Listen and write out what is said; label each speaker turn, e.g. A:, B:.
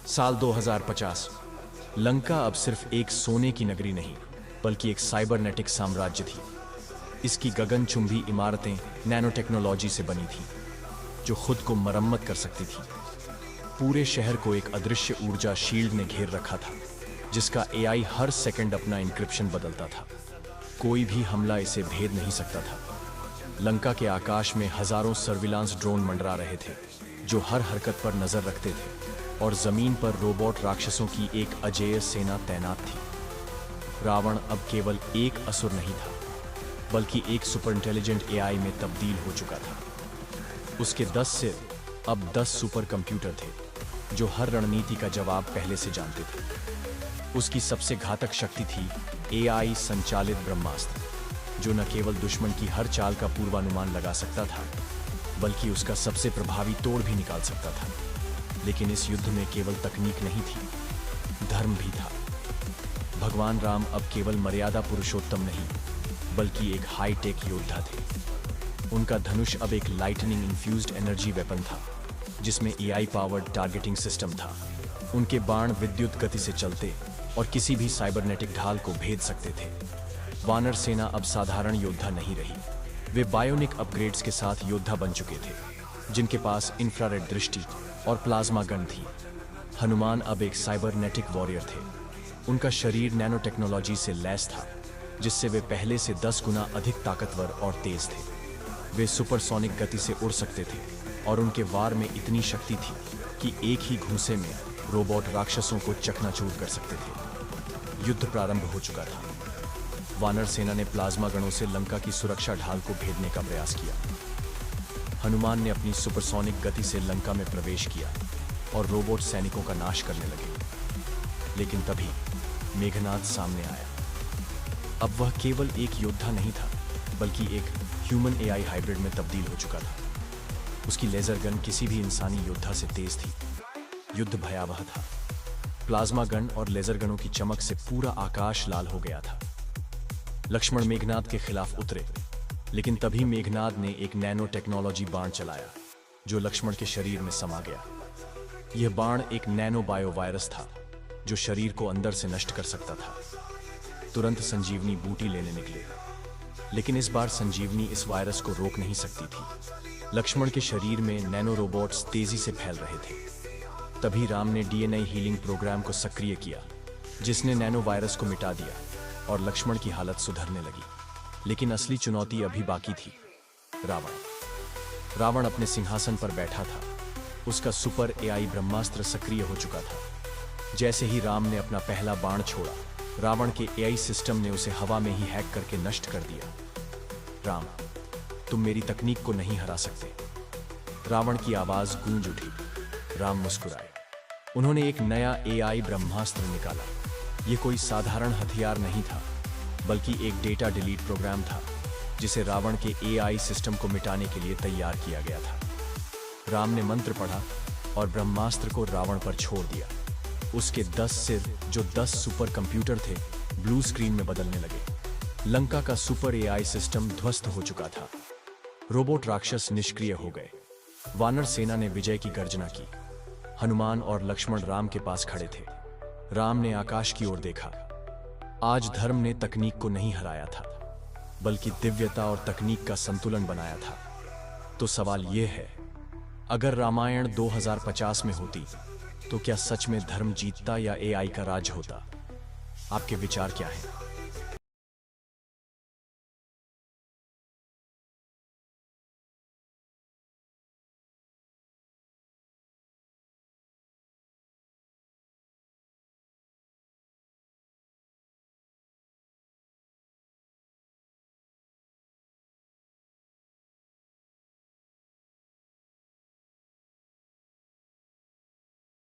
A: साल 2050। लंका अब सिर्फ एक सोने की नगरी नहीं, बल्कि एक साइबरनेटिक साम्राज्य थी। इसकी गगनचुंबी इमारतें नैनो टेक्नोलॉजी से बनी थीं, जो खुद को मरम्मत कर सकती थी। पूरे शहर को एक अदृश्य ऊर्जा शील्ड ने घेर रखा था, जिसका एआई हर सेकंड अपना इंक्रिप्शन बदलता था। कोई भी हमला इसे भेद नहीं सकता था। लंका के आकाश में हजारों सर्विलांस ड्रोन मंडरा रहे थे, जो हर हरकत पर नजर रखते थे, और जमीन पर रोबोट राक्षसों की एक अजेय सेना तैनात थी। रावण अब केवल एक असुर नहीं था, बल्कि एक सुपर इंटेलिजेंट एआई में तब्दील हो चुका था। उसके 10 सिर अब 10 सुपर कंप्यूटर थे, जो हर रणनीति का जवाब पहले से जानते थे। उसकी सबसे घातक शक्ति थी एआई संचालित ब्रह्मास्त्र, जो न केवल दुश्मन की हर चाल का पूर्वानुमान लगा सकता था, बल्कि उसका सबसे प्रभावी तोड़ भी निकाल सकता था। लेकिन इस युद्ध में केवल तकनीक नहीं थी, धर्म भी था। भगवान राम अब केवल मर्यादा पुरुषोत्तम नहीं, बल्कि एक हाईटेक योद्धा थे। उनका धनुष अब एक लाइटनिंग इन्फ्यूज्ड एनर्जी वेपन था, जिसमें एआई पावर्ड टारगेटिंग सिस्टम था। उनके बाण विद्युत गति से चलते और किसी भी साइबरनेटिक ढाल को भेद सकते थे। वानर सेना अब साधारण योद्धा नहीं रही, वे बायोनिक अपग्रेड्स के साथ योद्धा बन चुके थे, जिनके पास इंफ्रारेड दृष्टि और प्लाज्मा गन थी। हनुमान अब एक साइबरनेटिक वॉरियर थे। उनका शरीर नैनो टेक्नोलॉजी से लैस था, जिससे वे पहले से 10 गुना अधिक ताकतवर और तेज थे। वे सुपरसोनिक गति से उड़ सकते थे, और उनके वार में इतनी शक्ति थी कि एक ही घूंसे में रोबोट राक्षसों को चकनाचूर कर सकते थे। युद्ध प्रारंभ हो चुका था। वानर सेना ने प्लाज्मा गनों से लंका की सुरक्षा ढाल को भेदने का प्रयास किया। हनुमान ने अपनी सुपरसोनिक गति से लंका में प्रवेश किया और रोबोट सैनिकों का नाश करने लगे। लेकिन तभी मेघनाद सामने आया। अब वह केवल एक योद्धा नहीं था, बल्कि एक ह्यूमन एआई हाइब्रिड में तब्दील हो चुका था। उसकी लेजर गन किसी भी इंसानी योद्धा से तेज थी। युद्ध भयावह था। प्लाज्मा गन और लेजर गनों की चमक से पूरा आकाश लाल हो गया था। लक्ष्मण मेघनाद के खिलाफ उतरे, लेकिन तभी मेघनाद ने एक नैनो टेक्नोलॉजी बाण चलाया, जो लक्ष्मण के शरीर में समा गया। यह बाण एक नैनो बायो वायरस था, जो शरीर को अंदर से नष्ट कर सकता था। तुरंत संजीवनी बूटी लेने निकले, लेकिन इस बार संजीवनी इस वायरस को रोक नहीं सकती थी। लक्ष्मण के शरीर में नैनो रोबोट्स तेजी से फैल रहे थे। तभी राम ने डीएनए हीलिंग प्रोग्राम को सक्रिय किया, जिसने नैनो वायरस को मिटा दिया और लक्ष्मण की हालत सुधरने लगी। लेकिन असली चुनौती अभी बाकी थी। रावण अपने सिंहासन पर बैठा था। उसका सुपर एआई ब्रह्मास्त्र सक्रिय हो चुका था। जैसे ही राम ने अपना पहला बाण छोड़ा, रावण के एआई सिस्टम ने उसे हवा में ही हैक करके नष्ट कर दिया। राम, तुम मेरी तकनीक को नहीं हरा सकते। रावण की आवाज गूंज उठी। राम मुस्कुराए। उन्होंने एक नया एआई ब्रह्मास्त्र निकाला। यह कोई साधारण हथियार नहीं था, बल्कि एक डेटा डिलीट प्रोग्राम था, जिसे रावण के एआई सिस्टम को मिटाने के लिए तैयार किया गया था। राम ने मंत्र पढ़ा और ब्रह्मास्त्र को रावण पर छोड़ दिया। उसके 10 सिर, जो 10 सुपर कंप्यूटर थे, ब्लू स्क्रीन में बदलने लगे। लंका का सुपर एआई सिस्टम ध्वस्त हो चुका था। रोबोट राक्षस निष्क्रिय हो गए। वानर सेना ने विजय की गर्जना की। हनुमान और लक्ष्मण राम के पास खड़े थे। राम ने आकाश की ओर देखा। आज धर्म ने तकनीक को नहीं हराया था, बल्कि दिव्यता और तकनीक का संतुलन बनाया था। तो सवाल यह है, अगर रामायण 2050 में होती, तो क्या सच में धर्म जीतता या एआई का राज होता? आपके विचार क्या हैं?